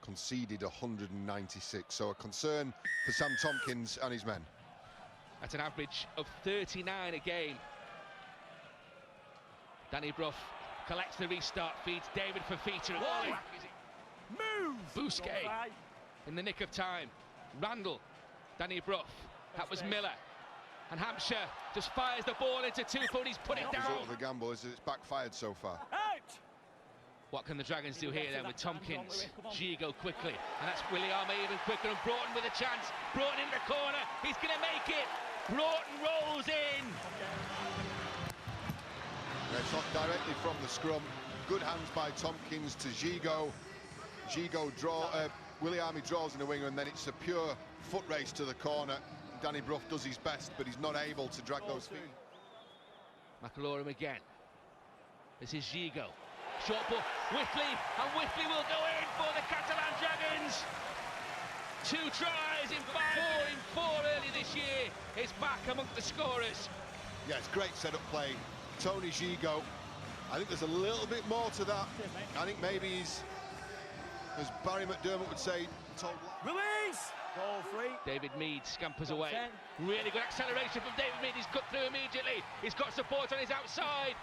conceded 196. So a concern for Sam Tompkins and his men. At an average of 39 a game. Danny Brough collects the restart, feeds David Fafita. Move! Bousquet in the nick of time. Randall, Danny Brough, that was Miller. And Hampshire just fires the ball into 2-foot, he's put it The result down. of the gamble is it's backfired so far. Out! What can the Dragons do here then with Tompkins? Gigo quickly, and that's Williame even quicker, and Broughton with a chance. Broughton in the corner, he's going to make it. Broughton rolls in. Yeah, shot directly from the scrum. Good hands by Tompkins to Gigo. Gigo Williame draws in the winger, and then it's a pure foot race to the corner. Danny Brough does his best, but he's not able to drag those feet. McAlorum again. This is Gigo. Short ball, Whitley, and Whitley will go in for the Catalan Dragons. 2 tries in 4 early this year. Is back among the scorers. Yeah, it's great set-up play. Tony Gigo. I think there's a little bit more to that. I think maybe he's, as Barry McDermott would say, told... Release! Goal free. David Mead scampers away. Really good acceleration from David Mead. He's cut through immediately. He's got support on his outside.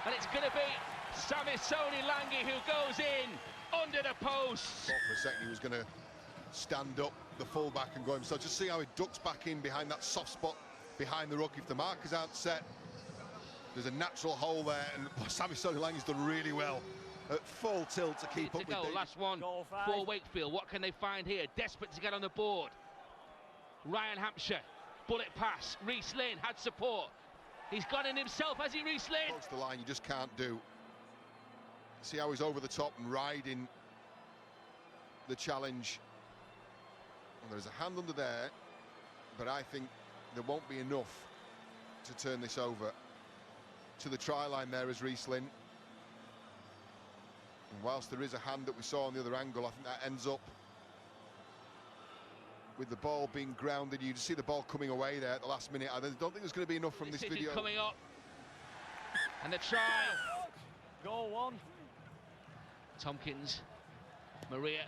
And it's going to be Samisoni Langi who goes in under the post. Thought for a second he was going to stand up the fullback and go himself. Just see how he ducks back in behind that soft spot behind the ruck. If the markers aren't set, there's a natural hole there, and Samisoni Langi's done really well at full tilt to keep up with David. Last one for Wakefield. What can they find here? Desperate to get on the board. Ryan Hampshire, bullet pass. Reece Lynn had support. He's gone in himself, has he, Reece Lynn? Close to the line, you just can't do. See how he's over the top and riding the challenge. And there's a hand under there, but I think there won't be enough to turn this over. To the try line there is Reece Lynn. And whilst there is a hand that we saw on the other angle, I think that ends up with the ball being grounded. You see the ball coming away there at the last minute. I don't think there's going to be enough from this video. Coming up, and the try. Goal 1. Tompkins, Maria,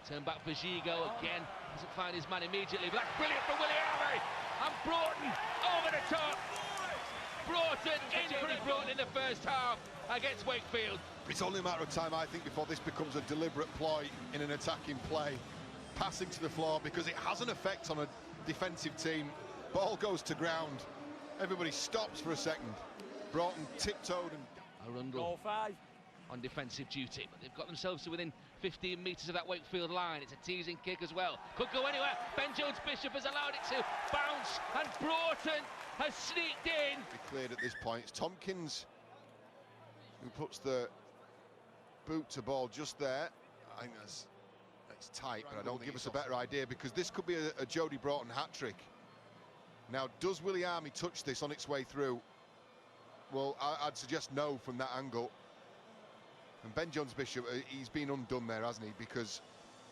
turn back for Gigo again. Doesn't find his man immediately, but that's brilliant from Williame. And Broughton over the top. Broughton, injury Broughton in the first half against Wakefield. It's only a matter of time, I think, before this becomes a deliberate ploy in an attacking play. Passing to the floor, because it has an effect on a defensive team. Ball goes to ground. Everybody stops for a second. Broughton tiptoed and... Arundel Goal 5. on defensive duty, but they've got themselves to within 15 metres of that Wakefield line. It's a teasing kick as well. Could go anywhere. Ben Jones-Bishop has allowed it to bounce, and Broughton has sneaked in. Be cleared at this point. It's Tompkins who puts the boot to ball just there. I think that's tight, but I don't give us a better idea, because this could be a Jody Broughton hat-trick. Now, does Williame touch this on its way through? Well, I'd suggest no from that angle. And Ben Jones-Bishop, he's been undone there, hasn't he? Because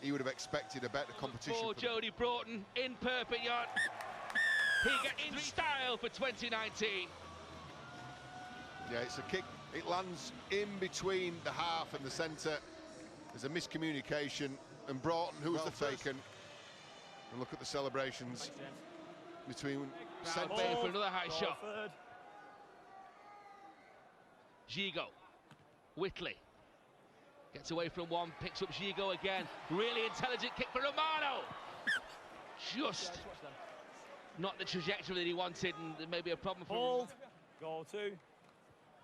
he would have expected a better competition. For Jody Broughton in Perpignan. He gets in style for 2019. Yeah, it's a kick. It lands in between the half and the centre. There's a miscommunication, and Broughton, who was the taken. And look at the celebrations between centre for another high shot. Third. Gigo, Whitley gets away from one, picks up Gigo again. Really intelligent kick for Romano. Just not the trajectory that he wanted, and there may be a problem for him. Goal 2.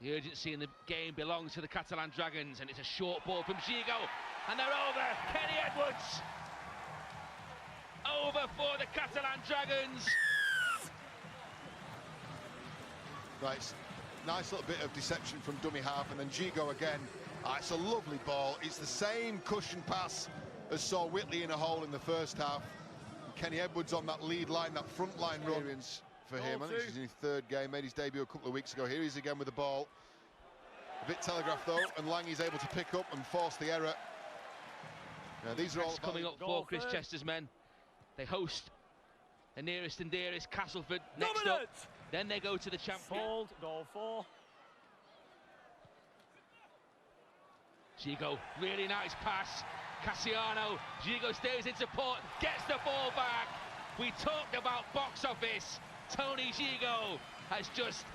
The urgency in the game belongs to the Catalan Dragons, and it's a short ball from Gigo, and they're over. Kenny Edwards over for the Catalan Dragons. Right, nice little bit of deception from dummy half, and then Gigo again. It's a lovely ball. It's the same cushion pass as saw Whitley in a hole in the first half. And Kenny Edwards on that lead line, that front line run for him. I think he's in his 3rd game, made his debut a couple of weeks ago. Here he is again with the ball. A bit telegraphed though, and Langi's able to pick up and force the error. Now, these are all coming up for Chris Chester's men. They host the nearest and dearest Castleford next up. Then they go to the champion. Goal 4. Gigo, really nice pass. Cassiano, Gigo stays in support, gets the ball back. We talked about box office. Tony Gigo has just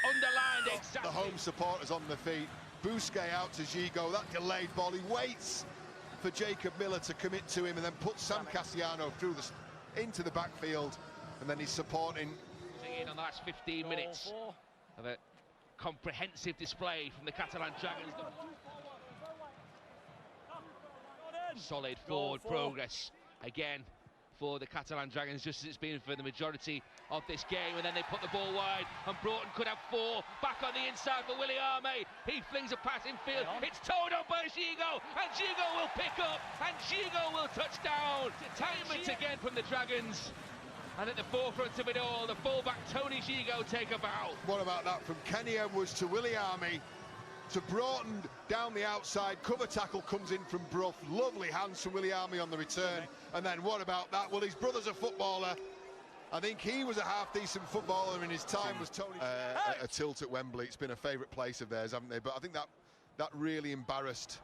underlined exactly. The home supporters on the feet. Busquets out to Gigo, that delayed ball. He waits for Jacob Miller to commit to him and then puts Sam Cassiano through into the backfield, and then he's supporting. In on the last 15 minutes of a comprehensive display from the Catalan Dragons. Solid forward progress again for the Catalan Dragons, just as it's been for the majority of this game. And then they put the ball wide, and Broughton could have four. Back on the inside for Williame. He flings a pass in field. It's towed up by Gigo, and Gigo will pick up, and Gigo will touch down. Entertainment again from the Dragons. And at the forefront of it all, the fullback Tony Gigo take a bow. What about that from Kenny Edwards to Williame to Broughton down the outside? Cover tackle comes in from Brough. Lovely hands from Williame on the return. And then what about that? Well, his brother's a footballer. I think he was a half-decent footballer in his time, was Tony. A tilt at Wembley. It's been a favourite place of theirs, haven't they? But I think that really embarrassed.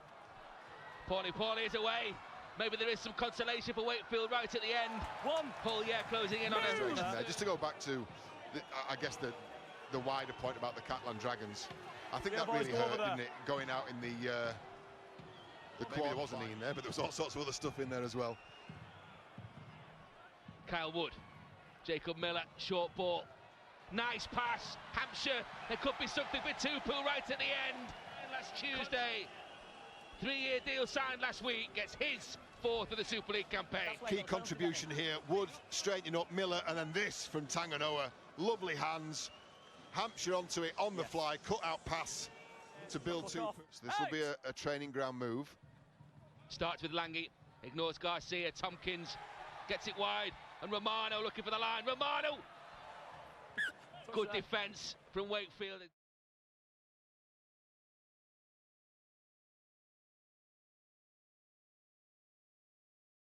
Paulie is away. Maybe there is some consolation for Wakefield right at the end. Paul, closing in on it. Just to go back to, I guess, the wider point about the Catalan Dragons. I think that really hurt, didn't it? Going out in the quad. There wasn't in there, but there was all sorts of other stuff in there as well. Kyle Wood, Jacob Miller, short ball. Nice pass, Hampshire. There could be something for Tupu right at the end. Last Tuesday. 3-year deal signed last week, gets his fourth of the Super League campaign. Key contribution here, Wood straightening up Miller, and then this from Tanganoa. Lovely hands, Hampshire onto it on the fly, cut out pass to build two. So this will be a training ground move. Starts with Lange, ignores Garcia, Tompkins gets it wide, and Romano looking for the line. Romano! Good defence from Wakefield.